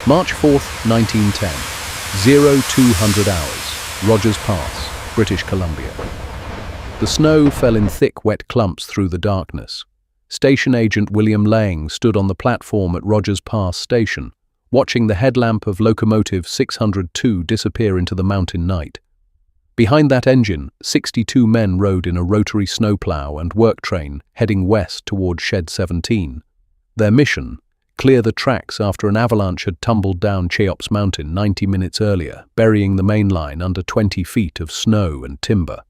March 4, 1910, 0200 hours, Rogers Pass, British Columbia. The snow fell in thick, wet clumps through the darkness. Station agent William Lang stood on the platform at Rogers Pass Station, watching the headlamp of locomotive 602 disappear into the mountain night. Behind that engine, 62 men rode in a rotary snowplow and work train heading west toward Shed 17. Their mission: clear the tracks after an avalanche had tumbled down Cheops Mountain 90 minutes earlier, burying the main line under 20 feet of snow and timber.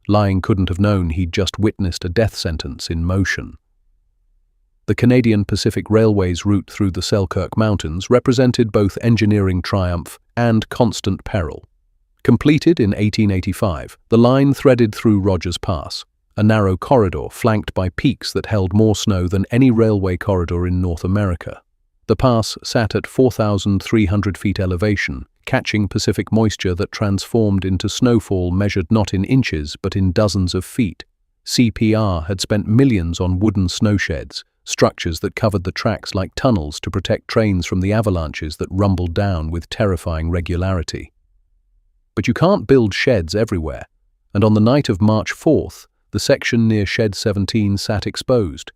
Lang couldn't have known he'd just witnessed a death sentence in motion. The Canadian Pacific Railway's route through the Selkirk Mountains represented both engineering triumph and constant peril. Completed in 1885, the line threaded through Rogers Pass, a narrow corridor flanked by peaks that held more snow than any railway corridor in North America. The pass sat at 4,300 feet elevation, catching Pacific moisture that transformed into snowfall measured not in inches but in dozens of feet. CPR had spent millions on wooden snowsheds, structures that covered the tracks like tunnels to protect trains from the avalanches that rumbled down with terrifying regularity. But you can't build sheds everywhere, and on the night of March 4th, the section near Shed 17 sat exposed.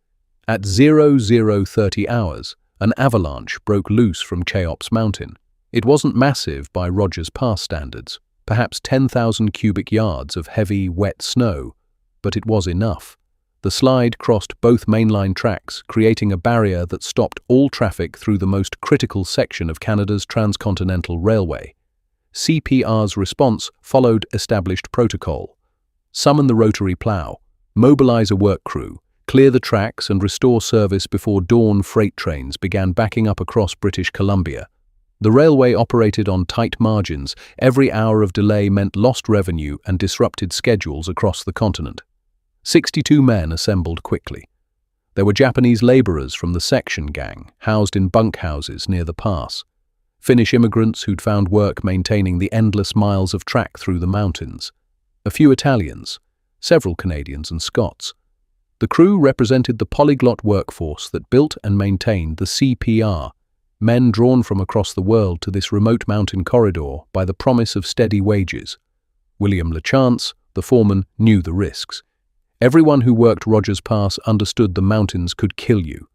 At 0030 hours, an avalanche broke loose from Cheops Mountain. It wasn't massive by Rogers Pass standards, perhaps 10,000 cubic yards of heavy, wet snow, but it was enough. The slide crossed both mainline tracks, creating a barrier that stopped all traffic through the most critical section of Canada's transcontinental railway. CPR's response followed established protocol. Summon the rotary plow, mobilize a work crew, clear the tracks and restore service before dawn. Freight trains began backing up across British Columbia. The railway operated on tight margins. Every hour of delay meant lost revenue and disrupted schedules across the continent. 62 men assembled quickly. There were Japanese laborers from the section gang, housed in bunkhouses near the pass. Finnish immigrants who'd found work maintaining the endless miles of track through the mountains. A few Italians, several Canadians and Scots. The crew represented the polyglot workforce that built and maintained the CPR, men drawn from across the world to this remote mountain corridor by the promise of steady wages. William Lachance, the foreman, knew the risks. Everyone who worked Rogers Pass understood the mountains could kill you,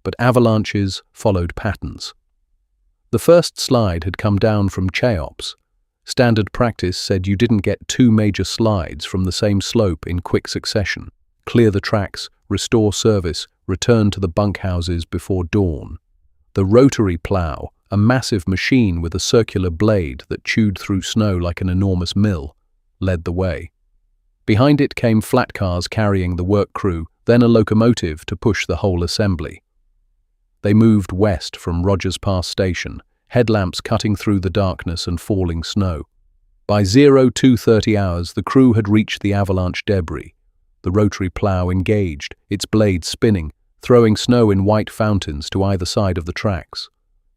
but avalanches followed patterns. The first slide had come down from Cheops. Standard practice said you didn't get two major slides from the same slope in quick succession. Clear the tracks, restore service, return to the bunkhouses before dawn. The rotary plow, a massive machine with a circular blade that chewed through snow like an enormous mill, led the way. Behind it came flat cars carrying the work crew, then a locomotive to push the whole assembly. They moved west from Rogers Pass Station, headlamps cutting through the darkness and falling snow. By 0230 hours, the crew had reached the avalanche debris. The rotary plow engaged, its blades spinning, throwing snow in white fountains to either side of the tracks.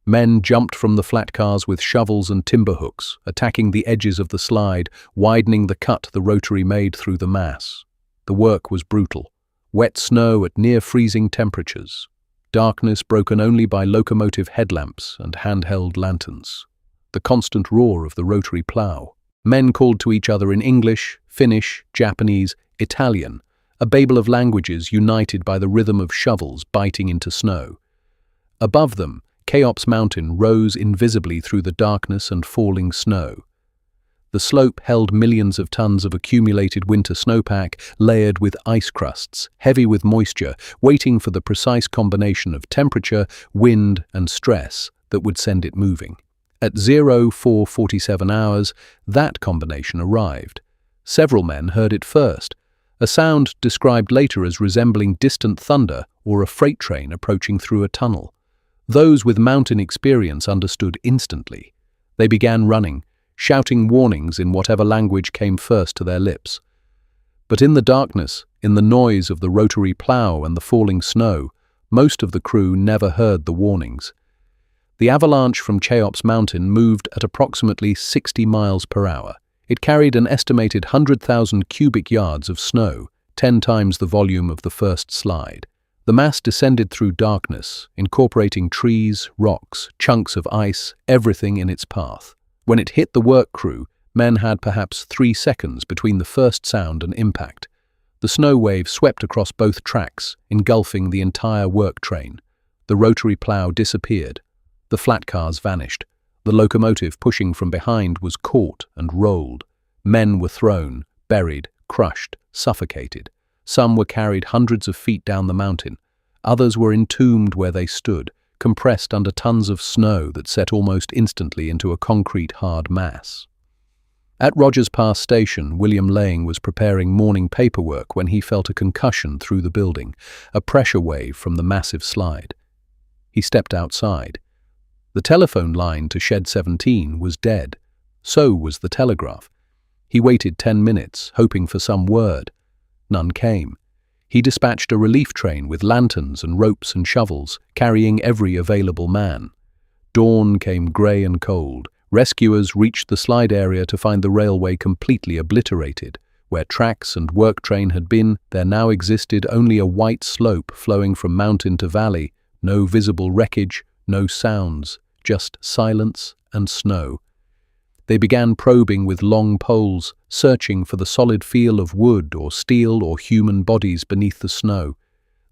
Men jumped from the flat cars with shovels and timber hooks, attacking the edges of the slide, widening the cut the rotary made through the mass. The work was brutal. Wet snow at near-freezing temperatures. Darkness broken only by locomotive headlamps and handheld lanterns. The constant roar of the rotary plow. Men called to each other in English, Finnish, Japanese, Italian, a babel of languages united by the rhythm of shovels biting into snow. Above them, Cheops Mountain rose invisibly through the darkness and falling snow. The slope held millions of tons of accumulated winter snowpack layered with ice crusts, heavy with moisture, waiting for the precise combination of temperature, wind, and stress that would send it moving. At 0447 hours, that combination arrived. Several men heard it first, a sound described later as resembling distant thunder or a freight train approaching through a tunnel. Those with mountain experience understood instantly. They began running, shouting warnings in whatever language came first to their lips. But in the darkness, in the noise of the rotary plow and the falling snow, most of the crew never heard the warnings. The avalanche from Cheops Mountain moved at approximately 60 miles per hour. It carried an estimated 100,000 cubic yards of snow, 10 times the volume of the first slide. The mass descended through darkness, incorporating trees, rocks, chunks of ice, everything in its path. When it hit the work crew, men had perhaps 3 seconds between the first sound and impact. The snow wave swept across both tracks, engulfing the entire work train. The rotary plow disappeared. The flat cars vanished. The locomotive pushing from behind was caught and rolled. Men were thrown, buried, crushed, suffocated. Some were carried hundreds of feet down the mountain. Others were entombed where they stood, compressed under tons of snow that set almost instantly into a concrete hard mass. At Rogers Pass Station, William Lang was preparing morning paperwork when he felt a concussion through the building, a pressure wave from the massive slide. He stepped outside. The telephone line to Shed 17 was dead. So was the telegraph. He waited 10 minutes, hoping for some word. None came. He dispatched a relief train with lanterns and ropes and shovels, carrying every available man. Dawn came grey and cold. Rescuers reached the slide area to find the railway completely obliterated. Where tracks and work train had been, there now existed only a white slope flowing from mountain to valley, no visible wreckage, no sounds, just silence and snow. They began probing with long poles, searching for the solid feel of wood or steel or human bodies beneath the snow.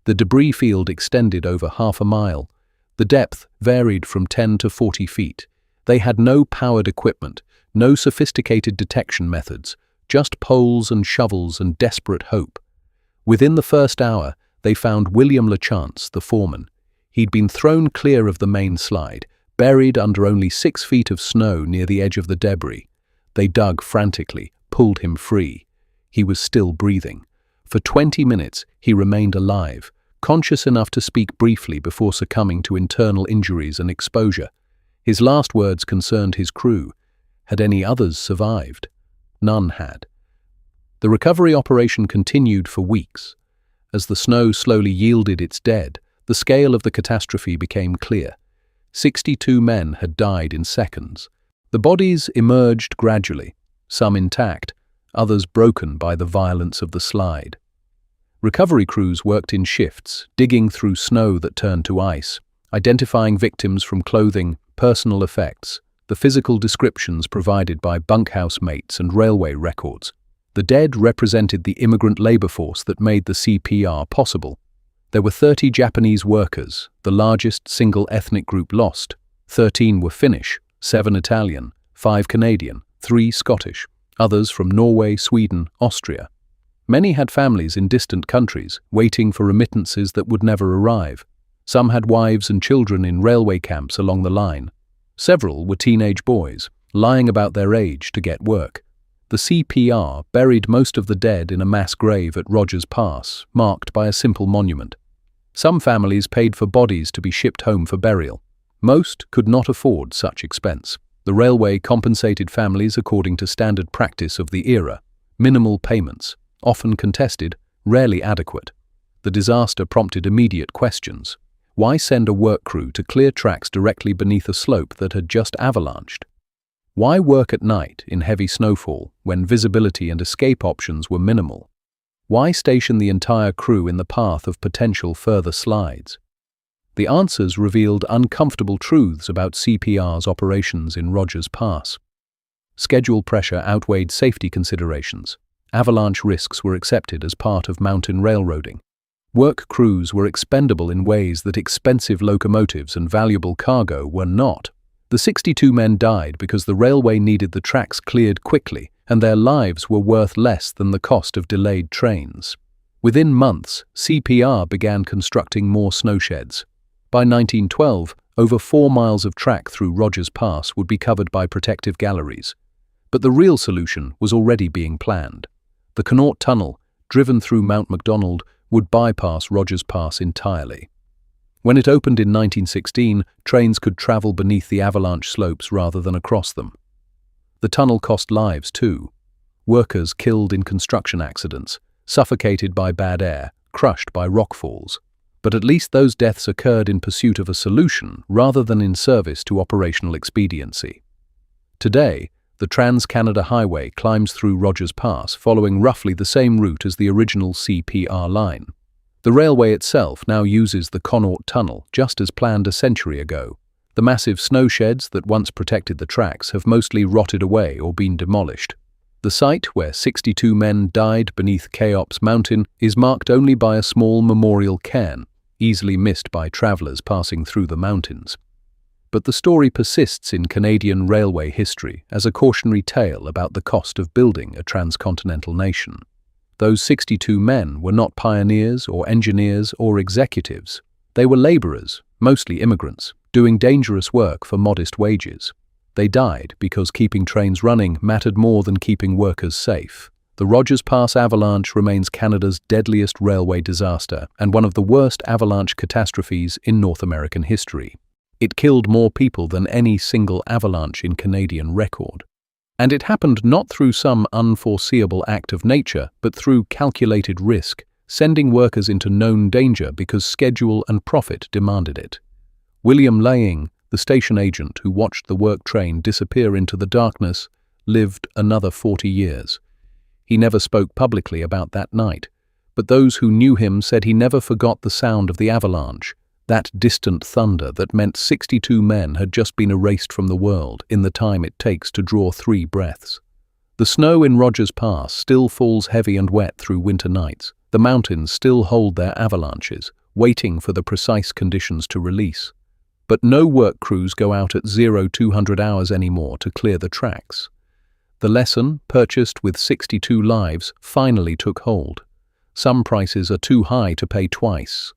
The debris field extended over half a mile. The depth varied from 10 to 40 feet. They had no powered equipment, no sophisticated detection methods, just poles and shovels and desperate hope. Within the first hour, they found William Lachance, the foreman. He'd been thrown clear of the main slide, buried under only 6 feet of snow near the edge of the debris. They dug frantically, pulled him free. He was still breathing. For 20 minutes, he remained alive, conscious enough to speak briefly before succumbing to internal injuries and exposure. His last words concerned his crew. Had any others survived? None had. The recovery operation continued for weeks. As the snow slowly yielded its dead, the scale of the catastrophe became clear. 62 men had died in seconds. The bodies emerged gradually, some intact, others broken by the violence of the slide. Recovery crews worked in shifts, digging through snow that turned to ice, identifying victims from clothing, personal effects, the physical descriptions provided by bunkhouse mates and railway records. The dead represented the immigrant labor force that made the CPR possible. There were 30 Japanese workers, the largest single ethnic group lost. 13 were Finnish, 7 Italian, 5 Canadian, 3 Scottish, others from Norway, Sweden, Austria. Many had families in distant countries, waiting for remittances that would never arrive. Some had wives and children in railway camps along the line. Several were teenage boys, lying about their age to get work. The CPR buried most of the dead in a mass grave at Rogers Pass, marked by a simple monument. Some families paid for bodies to be shipped home for burial. Most could not afford such expense. The railway compensated families according to standard practice of the era. Minimal payments, often contested, rarely adequate. The disaster prompted immediate questions. Why send a work crew to clear tracks directly beneath a slope that had just avalanched? Why work at night in heavy snowfall when visibility and escape options were minimal? Why station the entire crew in the path of potential further slides? The answers revealed uncomfortable truths about CPR's operations in Rogers Pass. Schedule pressure outweighed safety considerations. Avalanche risks were accepted as part of mountain railroading. Work crews were expendable in ways that expensive locomotives and valuable cargo were not. The 62 men died because the railway needed the tracks cleared quickly, and their lives were worth less than the cost of delayed trains. Within months, CPR began constructing more snowsheds. By 1912, over 4 miles of track through Rogers Pass would be covered by protective galleries. But the real solution was already being planned. The Connaught Tunnel, driven through Mount Macdonald, would bypass Rogers Pass entirely. When it opened in 1916, trains could travel beneath the avalanche slopes rather than across them. The tunnel cost lives too. Workers killed in construction accidents, suffocated by bad air, crushed by rockfalls. But at least those deaths occurred in pursuit of a solution rather than in service to operational expediency. Today, the Trans-Canada Highway climbs through Rogers Pass following roughly the same route as the original CPR line. The railway itself now uses the Connaught Tunnel just as planned a century ago. The massive snow sheds that once protected the tracks have mostly rotted away or been demolished. The site where 62 men died beneath Cheops Mountain is marked only by a small memorial cairn, easily missed by travellers passing through the mountains. But the story persists in Canadian railway history as a cautionary tale about the cost of building a transcontinental nation. Those 62 men were not pioneers or engineers or executives. They were labourers, mostly immigrants, doing dangerous work for modest wages. They died because keeping trains running mattered more than keeping workers safe. The Rogers Pass avalanche remains Canada's deadliest railway disaster and one of the worst avalanche catastrophes in North American history. It killed more people than any single avalanche in Canadian record. And it happened not through some unforeseeable act of nature, but through calculated risk, sending workers into known danger because schedule and profit demanded it. William Laying, the station agent who watched the work train disappear into the darkness, lived another 40 years. He never spoke publicly about that night, but those who knew him said he never forgot the sound of the avalanche, that distant thunder that meant 62 men had just been erased from the world in the time it takes to draw 3 breaths. The snow in Rogers Pass still falls heavy and wet through winter nights. The mountains still hold their avalanches, waiting for the precise conditions to release. But no work crews go out at 200 hours anymore to clear the tracks. The lesson, purchased with 62 lives, finally took hold. Some prices are too high to pay twice.